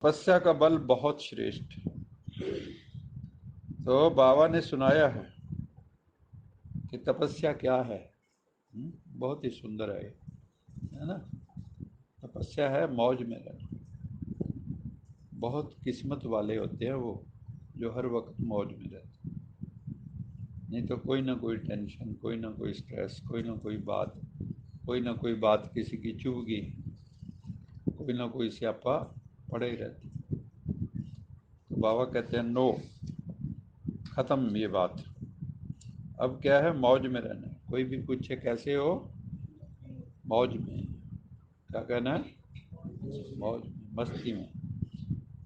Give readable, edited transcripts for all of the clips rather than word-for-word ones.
तपस्या का बल बहुत श्रेष्ठ है। तो बाबा ने सुनाया कि तपस्या क्या है। बहुत ही सुंदर है ना। तपस्या है मौज में रहना। बहुत किस्मत वाले होते हैं वो जो हर वक्त मौज में रहते हैं। नहीं तो कोई ना कोई टेंशन, कोई ना कोई स्ट्रेस, कोई ना कोई बात किसी की चुभगी, कोई ना कोई स्यापा पड़े ही रहती। तो बाबा कहते हैं नो, खत्म ये बात। अब क्या है, मौज में रहना है। कोई भी पूछे कैसे हो, मौज में। क्या कहना है, मौज में, मस्ती में,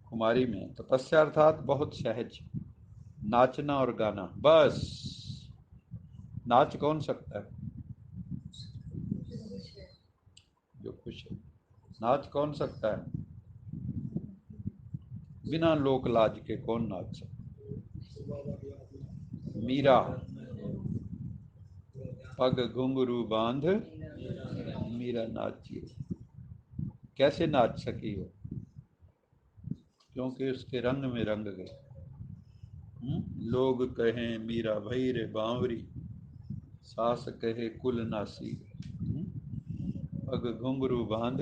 खुमारी में। तपस्या अर्थात बहुत सहज, नाचना और गाना बस। नाच कौन सकता है, जो खुश है। नाच कौन सकता है, बिना लोक लाज के कौन नाच सकता। मीरा पग घुंघरू बांध मीरा नाची। कैसे नाच सकी हो, क्योंकि उसके रंग में रंग गए। लोग कहें मीरा भई रे बावरी, सास कहे कुल नासी। पग घुंघरू बांध।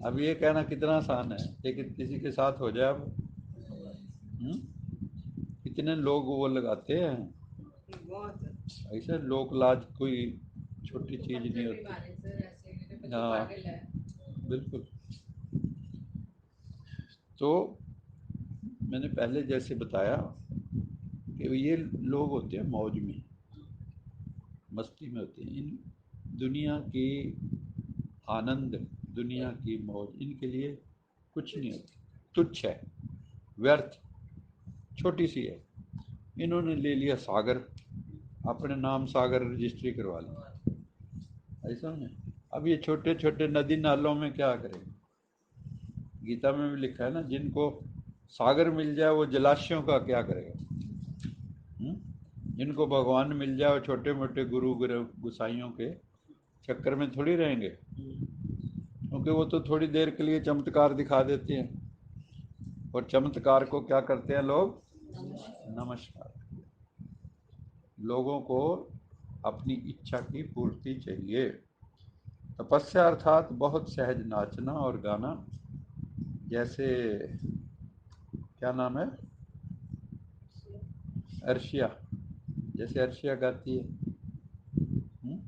अब ये कहना कितना आसान है, लेकिन किसी के साथ हो जाए अब, कितने लोग वो लगाते हैं। ऐसे लोक लाज कोई छोटी चीज नहीं होती। हाँ बिल्कुल। तो मैंने पहले जैसे बताया कि ये लोग होते हैं मौज में, मस्ती में होते हैं। इन दुनिया की आनंद, दुनिया की मौज इनके लिए कुछ नहीं होती, तुच्छ है, व्यर्थ, छोटी सी है। इन्होंने ले लिया सागर, अपने नाम सागर रजिस्ट्री करवा ली, ऐसा नहीं। अब ये छोटे छोटे नदी नालों में क्या करेंगे। गीता में भी लिखा है ना, जिनको सागर मिल जाए वो जलाशयों का क्या करेगा। जिनको भगवान मिल जाए वो छोटे मोटे गुरु गुसाइयों के चक्कर में थोड़ी रहेंगे, क्योंकि वो तो थोड़ी देर के लिए चमत्कार दिखा देते हैं। और चमत्कार को क्या करते हैं लोग, नमस्कार। लोगों को अपनी इच्छा की पूर्ति चाहिए। तपस्या अर्थात बहुत सहज नाचना और गाना। जैसे क्या नाम है, अर्शिया, जैसे अर्शिया गाती है।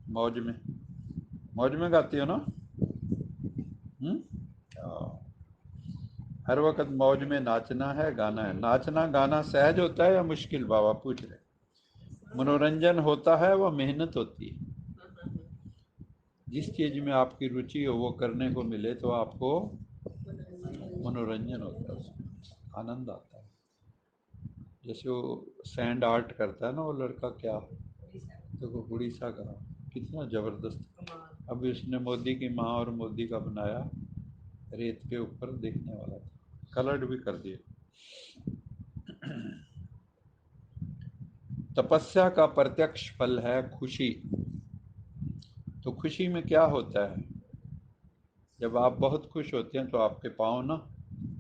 मौज में, मौज में गाती हो ना। हम्म? हर वक्त मौज में नाचना है, गाना है। नाचना गाना सहज होता है या मुश्किल, बाबा पूछ रहे। मनोरंजन होता है वह मेहनत होती है। जिस चीज में आपकी रुचि हो वो करने को मिले तो आपको मनोरंजन होता है, उसमें आनंद आता है। जैसे वो सैंड आर्ट करता है ना वो लड़का, क्या देखो उड़ीसा का, कितना जबरदस्त। अभी उसने मोदी की माँ और मोदी का बनाया, रेत के ऊपर, देखने वाला था, कलर्ड भी कर दिए। तपस्या का प्रत्यक्ष फल है खुशी। तो खुशी में क्या होता है, जब आप बहुत खुश होते हैं तो आपके पाँव ना,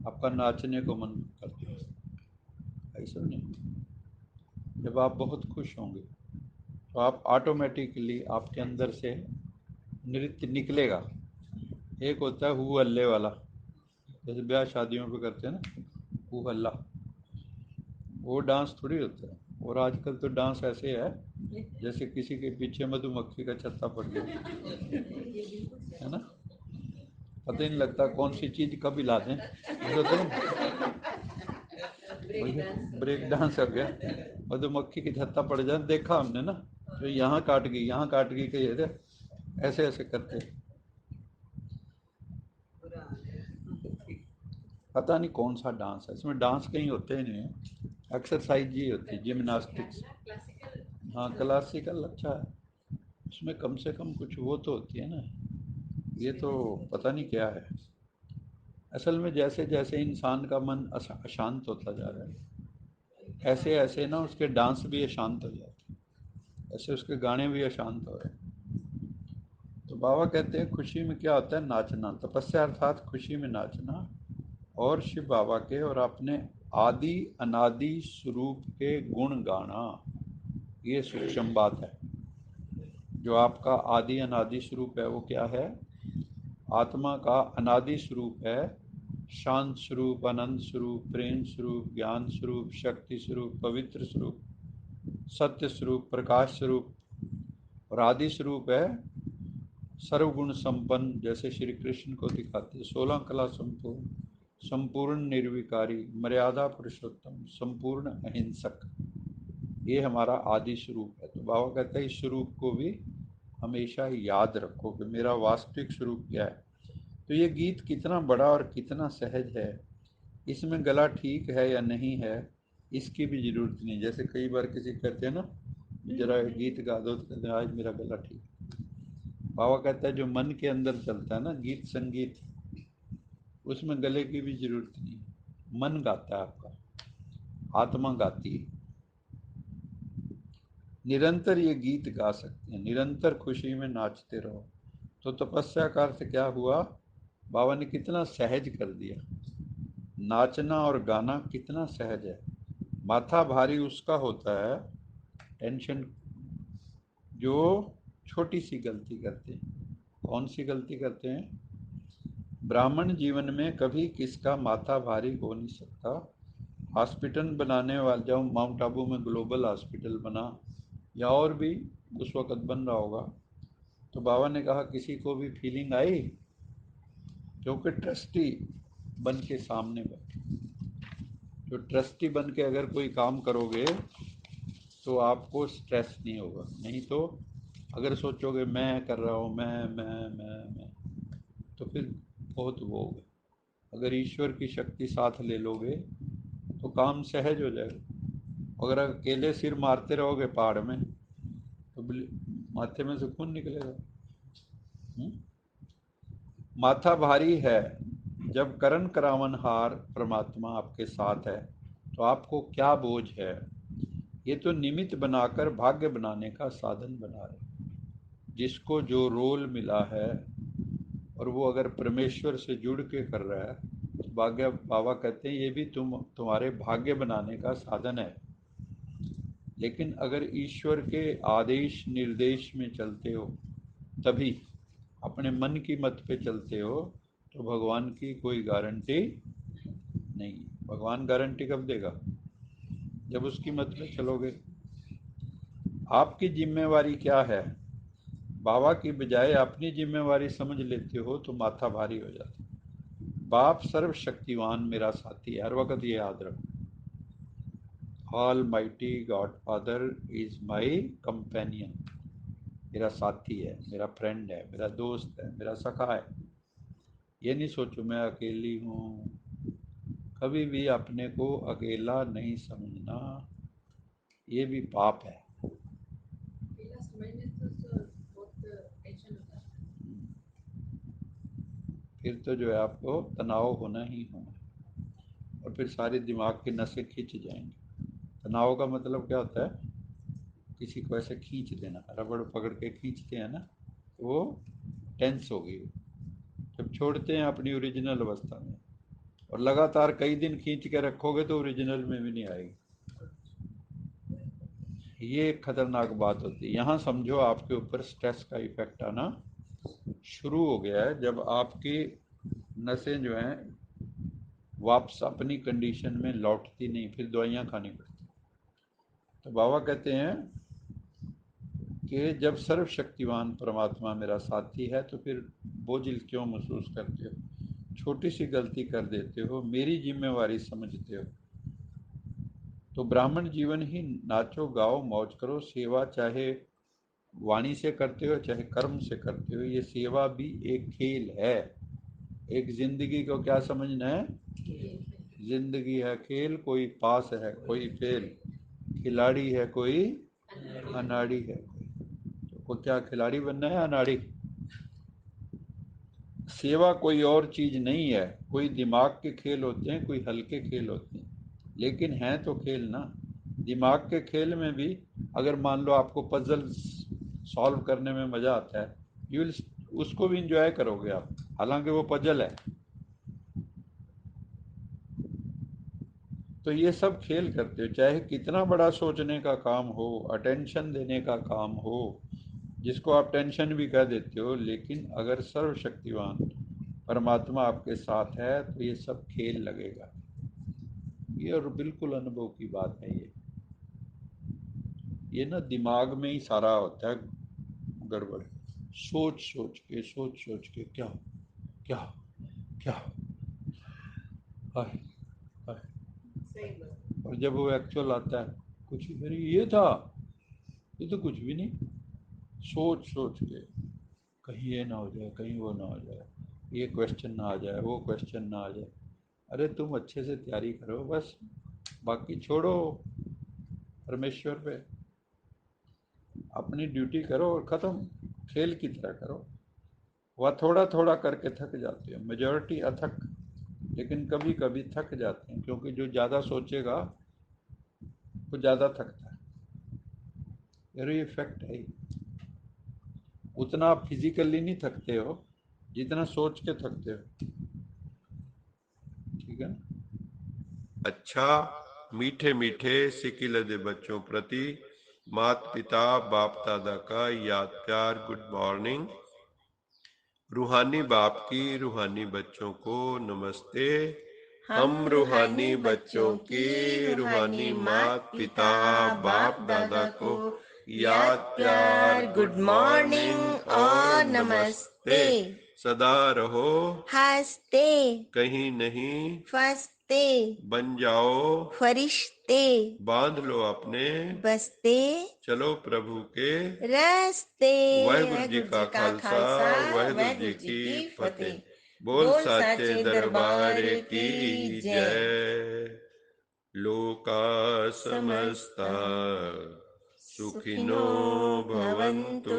आपका नाचने को मन करते हैं, ऐसा नहीं। जब आप बहुत खुश होंगे तो आप ऑटोमेटिकली आपके अंदर से नृत्य निकलेगा। एक होता है हु हल्ले वाला, जैसे ब्याह शादियों पे करते हैं ना, हु हल्ला, वो डांस थोड़ी होता है। और आजकल तो डांस ऐसे है जैसे किसी के पीछे मधुमक्खी का छत्ता पड़ गया, है ना। पता ही नहीं लगता कौन सी चीज कब हिला दें। तो ब्रेक डांस हो गया, मधुमक्खी की छत्ता पड़ जाए, देखा हमने ना, तो यहाँ काट गई, यहाँ काट गई, कही ऐसे ऐसे करते। पता नहीं कौन सा डांस है, इसमें डांस कहीं होते ही नहीं है, एक्सरसाइज ही होती है, जिम्नास्टिक्स। हाँ क्लासिकल अच्छा है, उसमें कम से कम कुछ वो तो होती है ना। ये तो पता नहीं क्या है। असल में जैसे जैसे इंसान का मन अशांत होता जा रहा है, ऐसे ऐसे ना उसके डांस भी अशांत हो जाते हैं, ऐसे उसके गाने भी अशांत हो रहे हैं। तो बाबा कहते हैं खुशी में क्या होता है, नाचना। तपस्या अर्थात खुशी में नाचना और शिव बाबा के और अपने आदि अनादि स्वरूप के गुण गाना, ये सूक्ष्म बात है। जो आपका आदि अनादि स्वरूप है वो क्या है? आत्मा का अनादि स्वरूप है शांत स्वरूप, अनंत स्वरूप, प्रेम स्वरूप, ज्ञान स्वरूप, शक्ति स्वरूप, पवित्र स्वरूप, सत्य स्वरूप, प्रकाश स्वरूप। और आदि स्वरूप है सर्वगुण संपन्न, जैसे श्री कृष्ण को दिखाते 16 कला संपूर्ण, संपूर्ण निर्विकारी, मर्यादा पुरुषोत्तम, संपूर्ण अहिंसक। ये हमारा आदि स्वरूप है। तो बाबा कहते हैं इस स्वरूप को भी हमेशा याद रखो कि मेरा वास्तविक स्वरूप क्या है। तो ये गीत कितना बड़ा और कितना सहज है, इसमें गला ठीक है या नहीं है इसकी भी जरूरत नहीं। जैसे कई बार किसी कहते हैं ना जरा गीत गा दो, तो कहते हैं आज मेरा गला ठीक। बाबा कहता है जो मन के अंदर चलता है ना गीत संगीत, उसमें गले की भी जरूरत नहीं। मन गाता है आपका, आत्मा गाती है। निरंतर ये गीत गा सकते हैं, निरंतर खुशी में नाचते रहो। तो तपस्या का अर्थ क्या हुआ? बाबा ने कितना सहज कर दिया। नाचना और गाना कितना सहज है। माथा भारी उसका होता है, टेंशन, जो छोटी सी गलती करते हैं। कौन सी गलती करते हैं? ब्राह्मण जीवन में कभी किसका माथा भारी हो नहीं सकता। हॉस्पिटल बनाने वाले, जब माउंट आबू में ग्लोबल हॉस्पिटल बना या और भी उस वक़्त बन रहा होगा, तो बाबा ने कहा किसी को भी फीलिंग आई? क्योंकि ट्रस्टी बन के सामने बैठे। जो ट्रस्टी बन के अगर कोई काम करोगे तो आपको स्ट्रेस नहीं होगा। नहीं तो अगर सोचोगे मैं कर रहा हूँ, मैं, तो फिर बहुत वो होगा। अगर ईश्वर की शक्ति साथ ले लोगे तो काम सहज हो जाएगा। अगर अकेले सिर मारते रहोगे पहाड़ में तो माथे में से खून निकलेगा। माथा भारी है जब करण करावन हार परमात्मा आपके साथ है, तो आपको क्या बोझ है? ये तो निमित्त बनाकर भाग्य बनाने का साधन बना रहे। जिसको जो रोल मिला है और वो अगर परमेश्वर से जुड़ के कर रहा है तो भाग्य, बाबा कहते हैं ये भी तुम्हारे भाग्य बनाने का साधन है। लेकिन अगर ईश्वर के आदेश निर्देश में चलते हो, तभी अपने मन की मत पे चलते हो, तो भगवान की कोई गारंटी नहीं। भगवान गारंटी कब देगा? जब उसकी मत पे चलोगे। आपकी जिम्मेवारी क्या है? बाबा की बजाय अपनी जिम्मेवारी समझ लेते हो तो माथा भारी हो जाता है। बाप सर्वशक्तिवान मेरा साथी है, हर वक्त ये याद रखो। All mighty God father is my companion, मेरा साथी है, मेरा फ्रेंड है, मेरा दोस्त है, मेरा सखा है। ये नहीं सोचो मैं अकेली हूँ। कभी भी अपने को अकेला नहीं समझना, ये भी पाप है। फिर तो जो है आपको तनाव होना ही होना, और फिर सारे दिमाग की नसें खींच जाएंगी। तनाव का मतलब क्या होता है? किसी को ऐसे खींच देना, रबड़ पकड़ के खींचते हैं ना, तो वो टेंस हो गई। जब छोड़ते हैं अपनी ओरिजिनल अवस्था में और लगातार कई दिन खींच के रखोगे तो ओरिजिनल में भी नहीं आएगी। ये एक खतरनाक बात होती है। यहाँ समझो आपके ऊपर स्ट्रेस का इफेक्ट आना शुरू हो गया है, जब आपकी नसें जो हैं वापस अपनी कंडीशन में लौटती नहीं, फिर दवाइयाँ खानी पड़ती। तो बाबा कहते हैं कि जब सर्वशक्तिवान परमात्मा मेरा साथी है तो फिर बोझिल क्यों महसूस करते हो? छोटी सी गलती कर देते हो, मेरी जिम्मेवारी समझते हो। तो ब्राह्मण जीवन ही नाचो गाओ मौज करो। सेवा चाहे वाणी से करते हो चाहे कर्म से करते हो, ये सेवा भी एक खेल है। एक जिंदगी को क्या समझना है? जिंदगी है खेल, कोई पास है कोई फेल, खिलाड़ी है कोई अनाड़ी है कोई। तो को क्या खिलाड़ी बनना है अनाड़ी? सेवा कोई और चीज नहीं है। कोई दिमाग के खेल होते हैं, कोई हल्के खेल होते हैं, लेकिन हैं तो खेल ना। दिमाग के खेल में भी अगर मान लो आपको पजल सॉल्व करने में मजा आता है, यू विल उसको भी इंजॉय करोगे आप, हालांकि वो पजल है। तो ये सब खेल करते हो, चाहे कितना बड़ा सोचने का काम हो, अटेंशन देने का काम हो, जिसको आप टेंशन भी कह देते हो, लेकिन अगर सर्वशक्तिवान परमात्मा आपके साथ है तो ये सब खेल लगेगा। ये और बिल्कुल अनुभव की बात है ये ना दिमाग में ही सारा होता है गड़बड़। सोच सोच के क्या क्या क्या हाय हाय। और जब वो एक्चुअल आता है, कुछ भी अरे ये था, ये तो कुछ भी नहीं। सोच सोच के कहीं ये ना हो जाए, कहीं वो ना हो जाए, ये क्वेश्चन ना आ जाए, वो क्वेश्चन ना आ जाए। अरे तुम अच्छे से तैयारी करो बस, बाकी छोड़ो परमेश्वर पे। अपनी ड्यूटी करो और ख़त्म, खेल की तरह करो। वह थोड़ा थोड़ा करके थक जाते हैं, मेजॉरिटी अथक, लेकिन कभी कभी थक जाते हैं, क्योंकि जो ज़्यादा सोचेगा वो ज़्यादा थकता है। ये फैक्ट है। उतना आप फिजिकली नहीं थकते हो जितना सोच के थकते हो। ठीक है ना। अच्छा, मीठे मीठे सिकिलदे बच्चों प्रति माता पिता बाप दादा का याद प्यार गुड मॉर्निंग। रूहानी बाप की रूहानी बच्चों को नमस्ते। हम रूहानी बच्चों की रूहानी माता पिता बाप दादा को याद प्यार गुड मॉर्निंग और नमस्ते। सदा रहो हंसते कहीं नहीं फंसते बन जाओ फरिश्ते बांध लो अपने बसते चलो प्रभु के रस्ते। वाहिगुरु जी वाहिगुरु का जी का खालसा खालसा वाहिगुरु जी वाहिगुरु जी की की फतेह। फतेह। बोल बोल साचे साचे दरबार दरबार की की जय। जय। लोका समस्ता सुखिनो सुखिनो भवन्तु। भवन्तु।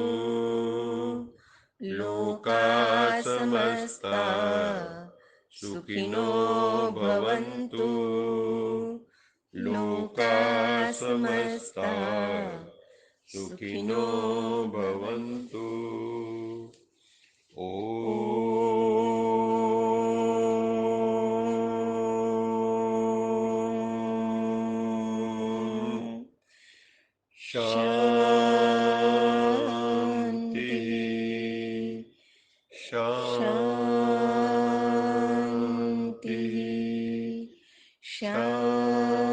लोका लोका समस्ता समस्ता सुखिनो सुखिनो भवन्तु। भवन्तु। लोका लोका समस्ता समस्ता सुखिनो सुखिनो भवन्तु। भवन्तु। ओम शांति शांति शांति शांति शांति।